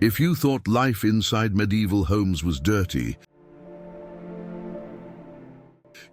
If you thought life inside medieval homes was dirty,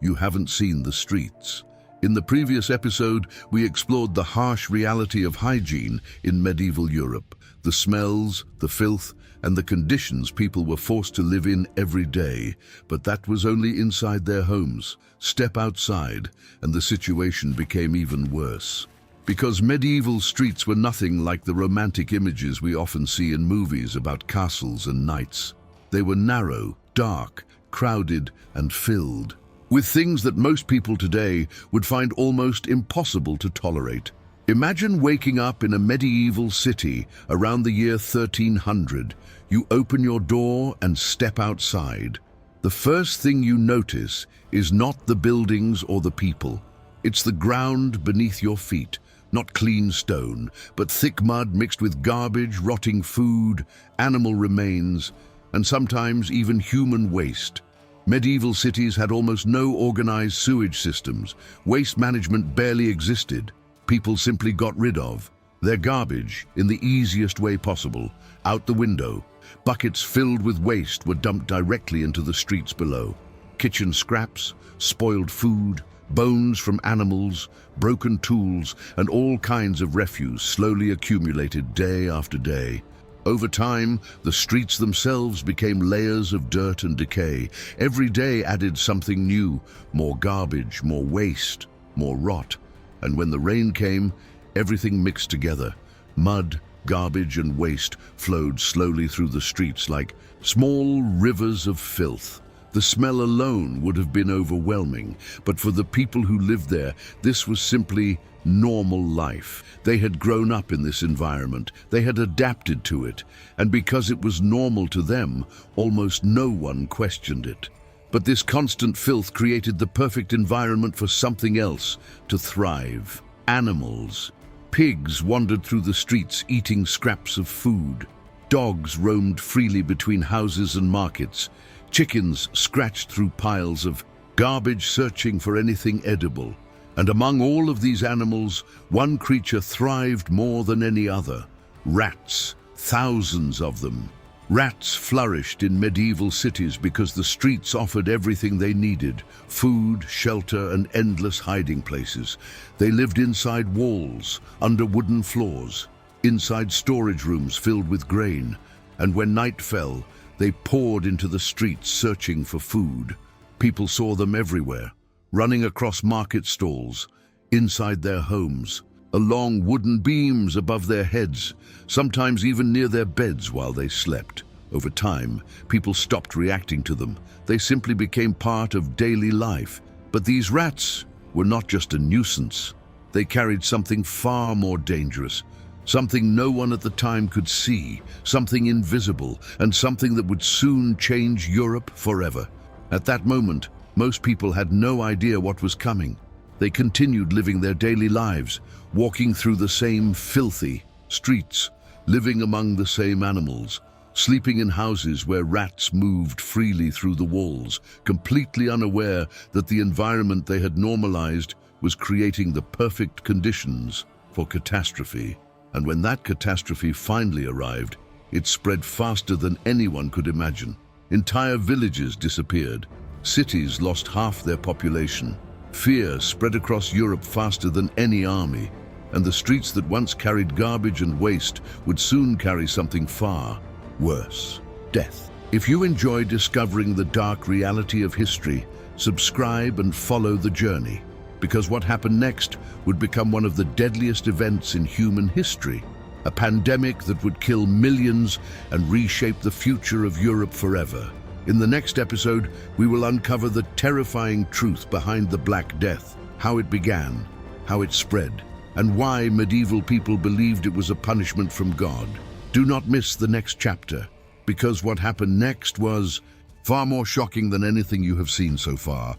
you haven't seen the streets. In the previous episode, we explored the harsh reality of hygiene in medieval Europe, the smells, the filth, and the conditions people were forced to live in every day. But that was only inside their homes. Step outside, and the situation became even worse. Because medieval streets were nothing like the romantic images we often see in movies about castles and knights. They were narrow, dark, crowded, and filled with things that most people today would find almost impossible to tolerate. Imagine waking up in a medieval city around the year 1300. You open your door and step outside. The first thing you notice is not the buildings or the people. It's the ground beneath your feet. Not clean stone, but thick mud mixed with garbage, rotting food, animal remains, and sometimes even human waste. Medieval cities had almost no organized sewage systems. Waste management barely existed. People simply got rid of their garbage in the easiest way possible, out the window. Buckets filled with waste were dumped directly into the streets below. Kitchen scraps, spoiled food, bones from animals, broken tools, and all kinds of refuse slowly accumulated day after day. Over time, the streets themselves became layers of dirt and decay. Every day added something new, more garbage, more waste, more rot. And when the rain came, everything mixed together. Mud, garbage, and waste flowed slowly through the streets like small rivers of filth. The smell alone would have been overwhelming, but for the people who lived there, this was simply normal life. They had grown up in this environment, they had adapted to it, and because it was normal to them, almost no one questioned it. But this constant filth created the perfect environment for something else to thrive. Animals. Pigs wandered through the streets eating scraps of food. Dogs roamed freely between houses and markets. Chickens scratched through piles of garbage searching for anything edible. And among all of these animals, one creature thrived more than any other: rats, thousands of them. Rats flourished in medieval cities because the streets offered everything they needed: food, shelter, and endless hiding places. They lived inside walls, under wooden floors, inside storage rooms filled with grain, and when night fell, they poured into the streets searching for food. People saw them everywhere, running across market stalls, inside their homes, along wooden beams above their heads, sometimes even near their beds while they slept. Over time, people stopped reacting to them. They simply became part of daily life. But these rats were not just a nuisance. They carried something far more dangerous, something no one at the time could see, something invisible, and something that would soon change Europe forever. At that moment, most people had no idea what was coming. They continued living their daily lives, walking through the same filthy streets, living among the same animals, sleeping in houses where rats moved freely through the walls, completely unaware that the environment they had normalized was creating the perfect conditions for catastrophe. And when that catastrophe finally arrived, it spread faster than anyone could imagine. Entire villages disappeared. Cities lost half their population. Fear spread across Europe faster than any army. And the streets that once carried garbage and waste would soon carry something far worse: death. If you enjoy discovering the dark reality of history, subscribe and follow the journey, because what happened next would become one of the deadliest events in human history, a pandemic that would kill millions and reshape the future of Europe forever. In the next episode, we will uncover the terrifying truth behind the Black Death, how it began, how it spread, and why medieval people believed it was a punishment from God. Do not miss the next chapter, because what happened next was far more shocking than anything you have seen so far.